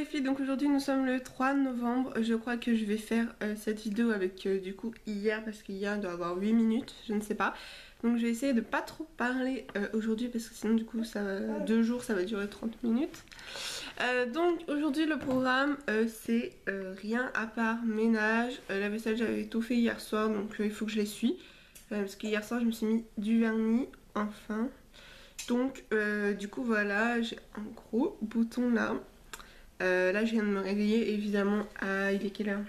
les filles, donc aujourd'hui nous sommes le 3 novembre. Je crois que je vais faire cette vidéo avec du coup hier, parce qu'hier doit avoir 8 minutes, je ne sais pas. Donc je vais essayer de pas trop parler aujourd'hui parce que sinon du coup ça va, 2 jours ça va durer 30 minutes. Donc aujourd'hui le programme c'est rien à part ménage. La vaisselle j'avais tout fait hier soir, donc il faut que je l'essuie. Parce que hier soir je me suis mis du vernis enfin. Donc du coup voilà, j'ai un gros bouton là. Là je viens de me réveiller évidemment à... il est quelle heure?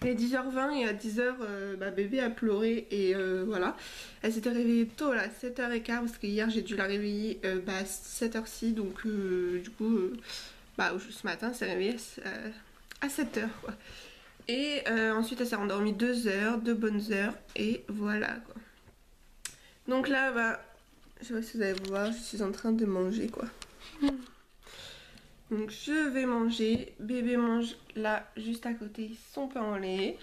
Il est 10h20 et à 10h bébé a pleuré et voilà. Elle s'était réveillée tôt là, 7h15 parce que hier j'ai dû la réveiller à 7h6 donc du coup ce matin elle s'est réveillée à 7h quoi. Et ensuite elle s'est rendormie 2 heures, 2 bonnes heures et voilà quoi. Donc là je sais pas si vous allez voir, je suis en train de manger quoi. Donc je vais manger, bébé mange là juste à côté son pain au lait.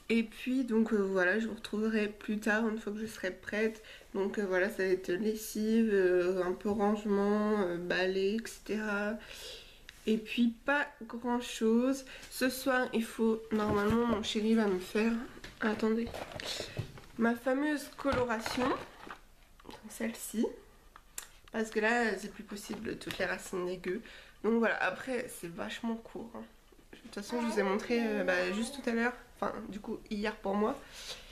Et puis donc voilà, je vous retrouverai plus tard une fois que je serai prête. Donc voilà, ça va être lessive, un peu rangement, balai, etc. Et puis pas grand chose. Ce soir il faut, normalement mon chéri va me faire, attendez, ma fameuse coloration, celle-ci. Parce que là c'est plus possible toutes les racines dégueu. Donc voilà, après c'est vachement court hein. De toute façon je vous ai montré juste tout à l'heure, enfin du coup hier pour moi.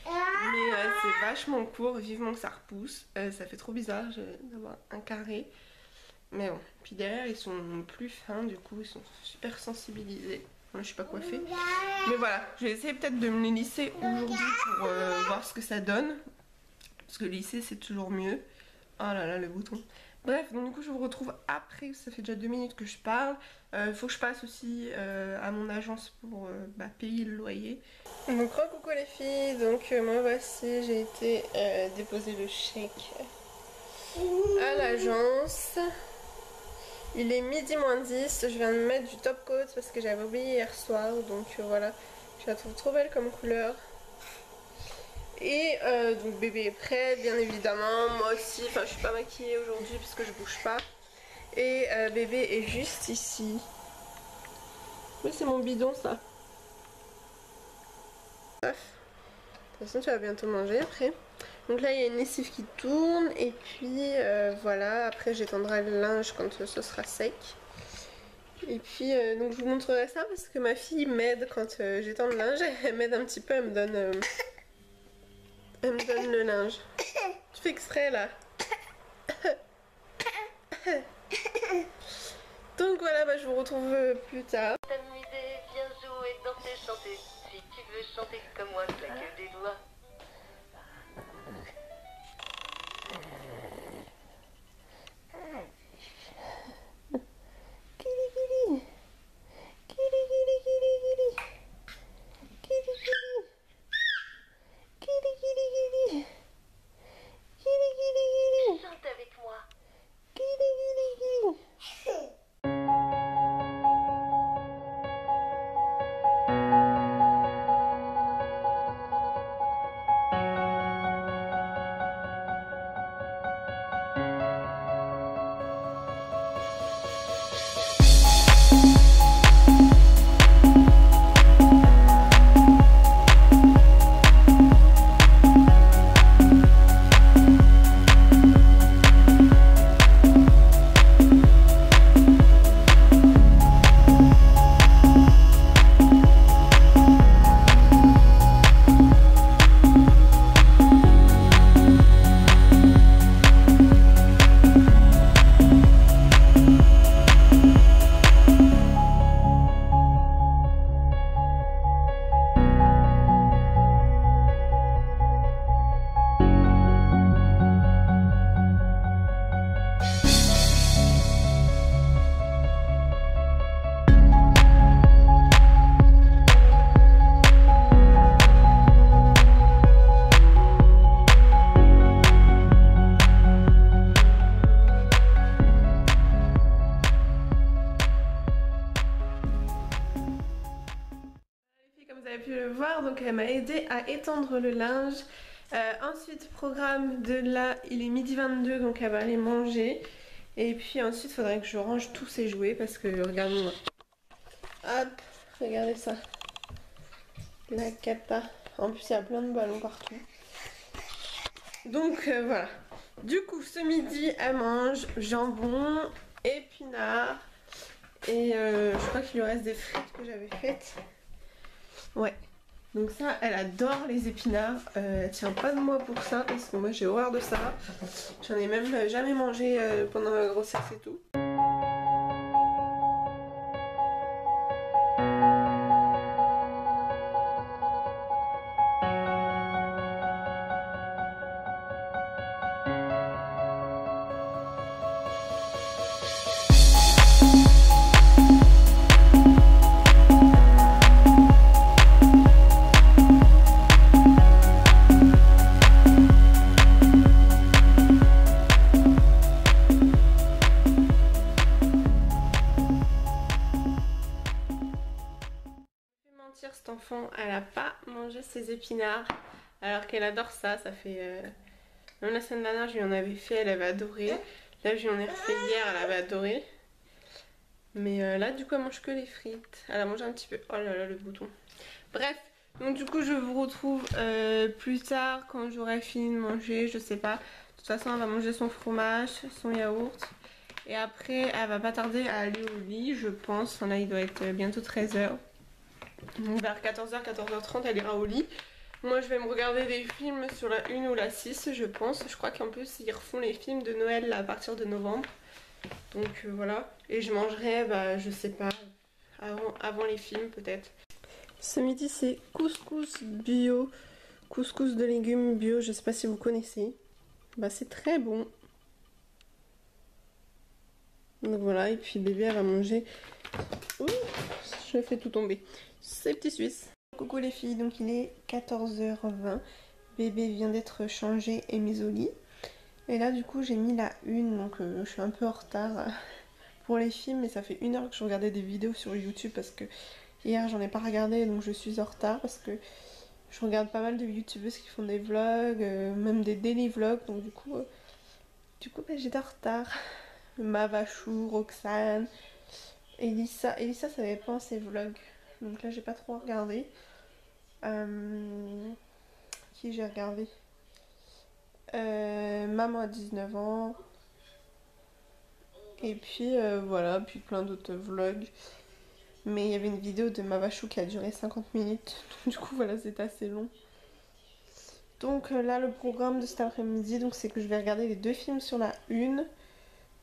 Mais c'est vachement court, vivement que ça repousse. Ça fait trop bizarre d'avoir un carré. Mais bon, puis derrière ils sont plus fins, du coup ils sont super sensibilisés. Moi je suis pas coiffée. Mais voilà, je vais essayer peut-être de me les lisser aujourd'hui pour voir ce que ça donne. Parce que lisser c'est toujours mieux. Oh là là le bouton. Bref, donc du coup je vous retrouve après, ça fait déjà 2 minutes que je parle. Il faut que je passe aussi à mon agence pour payer le loyer. Donc coucou les filles, donc moi voici, j'ai été déposer le chèque à l'agence. Il est midi moins 10, je viens de mettre du top coat parce que j'avais oublié hier soir. Donc voilà, je la trouve trop belle comme couleur. Et donc bébé est prêt bien évidemment, moi aussi, enfin je suis pas maquillée aujourd'hui puisque je bouge pas. Et bébé est juste ici. Oui c'est mon bidon ça. Bref, de toute façon tu vas bientôt manger après. Donc là il y a une lessive qui tourne et puis voilà, après j'étendrai le linge quand ce sera sec. Et puis donc je vous montrerai ça parce que ma fille m'aide quand j'étends le linge, elle m'aide un petit peu, elle me donne le linge. Tu fais exprès là. Donc voilà, je vous retrouve plus tard. T'amuser, viens jouer, danser, chanter. Si tu veux chanter comme moi, claque des doigts. Chante avec moi. Donc elle m'a aidé à étendre le linge. Ensuite programme de là, il est midi 22 donc elle va aller manger. Et puis ensuite il faudrait que je range tous ses jouets parce que regardez-moi. Hop, regardez ça. La cata. En plus, il y a plein de ballons partout. Donc voilà. Du coup, ce midi, elle mange jambon, épinards. Et je crois qu'il lui reste des frites que j'avais faites. Ouais. Donc ça, elle adore les épinards. Elle tient pas de moi pour ça parce que moi j'ai horreur de ça. J'en ai même jamais mangé pendant ma grossesse et tout. Cette enfant, elle a pas mangé ses épinards alors qu'elle adore ça. Ça fait même la semaine dernière je lui en avais fait, elle avait adoré. Là je lui en ai refait hier, elle avait adoré. Mais là du coup elle mange que les frites. Elle a mangé un petit peu. Oh là là le bouton. Bref, donc du coup je vous retrouve plus tard quand j'aurai fini de manger, je sais pas. De toute façon elle va manger son fromage, son yaourt. Et après elle va pas tarder à aller au lit je pense. Enfin, là il doit être bientôt 13 h. Donc vers 14 h, 14 h 30 elle ira au lit. Moi je vais me regarder des films sur la 1 ou la 6 je pense. Je crois qu'en plus ils refont les films de Noël là, à partir de novembre. Donc voilà. Et je mangerai, bah je sais pas, avant les films peut-être. Ce midi c'est couscous bio. Couscous de légumes bio, je sais pas si vous connaissez. Bah c'est très bon. Donc voilà, et puis bébé elle va manger. Ouh, je fais tout tomber. Ces petits Suisses. Coucou les filles, donc il est 14 h 20. Bébé vient d'être changé et mis au lit. Et là du coup j'ai mis la 1, donc je suis un peu en retard pour les films. Mais ça fait 1 heure que je regardais des vidéos sur YouTube parce que hier j'en ai pas regardé. Donc je suis en retard parce que je regarde pas mal de youtubeuses qui font des vlogs, même des daily vlogs. Donc du coup bah, j'étais en retard. Mavachou, Roxane, Elissa. Elissa ça dépend ses vlogs. Donc là j'ai pas trop regardé. Qui j'ai regardé Maman à 19 ans. Et puis voilà, puis plein d'autres vlogs. Mais il y avait une vidéo de Mavachou qui a duré 50 minutes. Donc du coup voilà, c'était assez long. Donc là le programme de cet après-midi, donc c'est que je vais regarder les 2 films sur la 1.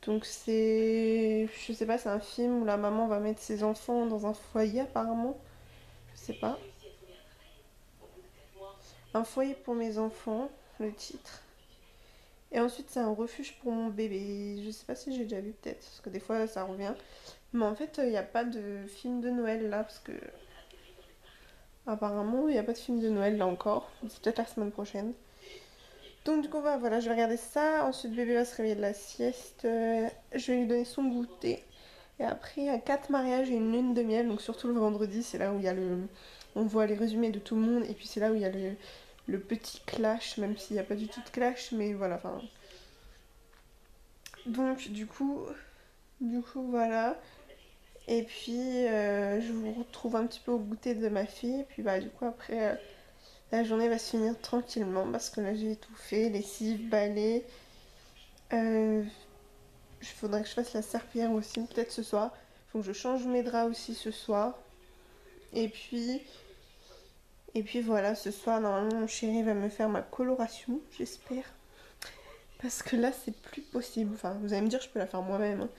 Donc c'est, je sais pas, c'est un film où la maman va mettre ses enfants dans un foyer apparemment. Je sais pas. Un foyer pour mes enfants, le titre. Et ensuite c'est un refuge pour mon bébé. Je sais pas si j'ai déjà vu peut-être, parce que des fois ça revient. Mais en fait il n'y a pas de film de Noël là, parce que apparemment il n'y a pas de film de Noël là encore. C'est peut-être la semaine prochaine. Donc du coup bah, voilà, je vais regarder ça. Ensuite bébé va se réveiller de la sieste. Je vais lui donner son goûter. Et après il y a 4 mariages et une lune de miel. Donc surtout le vendredi, c'est là où il y a le... On voit les résumés de tout le monde. Et puis c'est là où il y a le petit clash, même s'il n'y a pas du tout de clash. Mais voilà, enfin... Donc du coup voilà. Et puis je vous retrouve un petit peu au goûter de ma fille. Et puis bah du coup après la journée va se finir tranquillement parce que là j'ai tout fait, lessive, balai. Il faudrait que je fasse la serpillière aussi peut-être ce soir. Faut que je change mes draps aussi ce soir. Et puis voilà, ce soir normalement mon chéri va me faire ma coloration, j'espère. Parce que là c'est plus possible. Enfin vous allez me dire je peux la faire moi-même. Hein.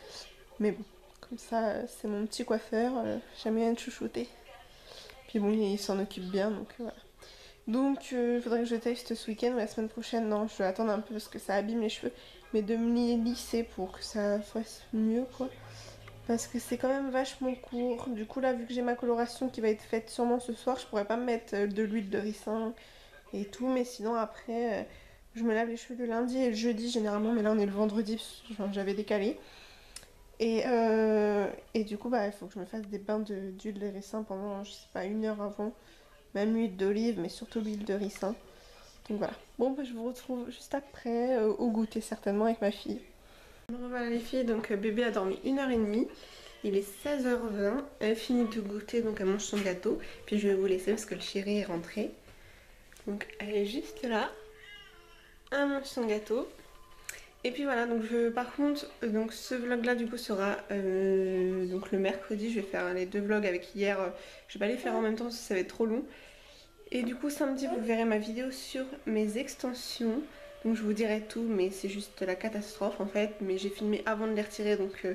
Mais bon. Comme ça, c'est mon petit coiffeur, j'aime bien être chouchouté. Puis bon, il s'en occupe bien, donc voilà. Donc, il faudrait que je teste ce week-end ou la semaine prochaine. Non, je vais attendre un peu parce que ça abîme les cheveux. Mais de me les lisser pour que ça fasse mieux, quoi. Parce que c'est quand même vachement court. Du coup, là, vu que j'ai ma coloration qui va être faite sûrement ce soir, je pourrais pas me mettre de l'huile de ricin et tout. Mais sinon, après, je me lave les cheveux le lundi et le jeudi généralement. Mais là, on est le vendredi, j'avais décalé. Et du coup, bah, il faut que je me fasse des bains d'huile de ricin pendant, je sais pas, 1 heure avant. Même l'huile d'olive, mais surtout l'huile de ricin. Donc voilà. Bon, bah, je vous retrouve juste après, au goûter certainement avec ma fille. Bon, voilà les filles, donc bébé a dormi 1 h 30. Il est 16h20, elle finit de goûter, donc elle mange son gâteau. Puis je vais vous laisser parce que le chéri est rentré. Donc elle est juste là, elle mange son gâteau. Et puis voilà, donc par contre, donc ce vlog là du coup sera donc le mercredi. Je vais faire les deux vlogs avec hier. Je vais pas les faire en même temps parce que ça va être trop long. Et du coup samedi vous verrez ma vidéo sur mes extensions. Donc je vous dirai tout, mais c'est juste la catastrophe en fait. Mais j'ai filmé avant de les retirer, donc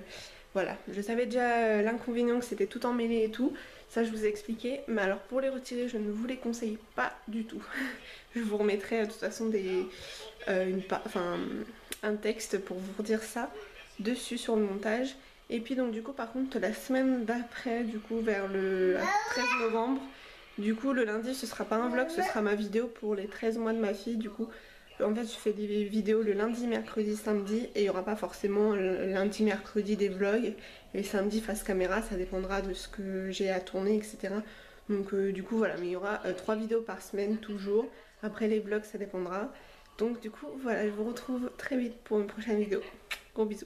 voilà. Je savais déjà l'inconvénient que c'était tout emmêlé et tout. Ça je vous ai expliqué. Mais alors pour les retirer, je ne vous les conseille pas du tout. Je vous remettrai de toute façon un texte pour vous dire ça dessus sur le montage. Et puis donc du coup par contre la semaine d'après, du coup vers le 13 novembre, du coup le lundi ce sera pas un vlog, ce sera ma vidéo pour les 13 mois de ma fille. Du coup en fait je fais des vidéos le lundi, mercredi, samedi, et il n'y aura pas forcément le lundi, mercredi des vlogs, et samedi face caméra, ça dépendra de ce que j'ai à tourner, etc. Donc du coup voilà, mais il y aura 3 vidéos par semaine toujours. Après les vlogs ça dépendra. Donc du coup voilà, je vous retrouve très vite pour une prochaine vidéo. Gros bisous.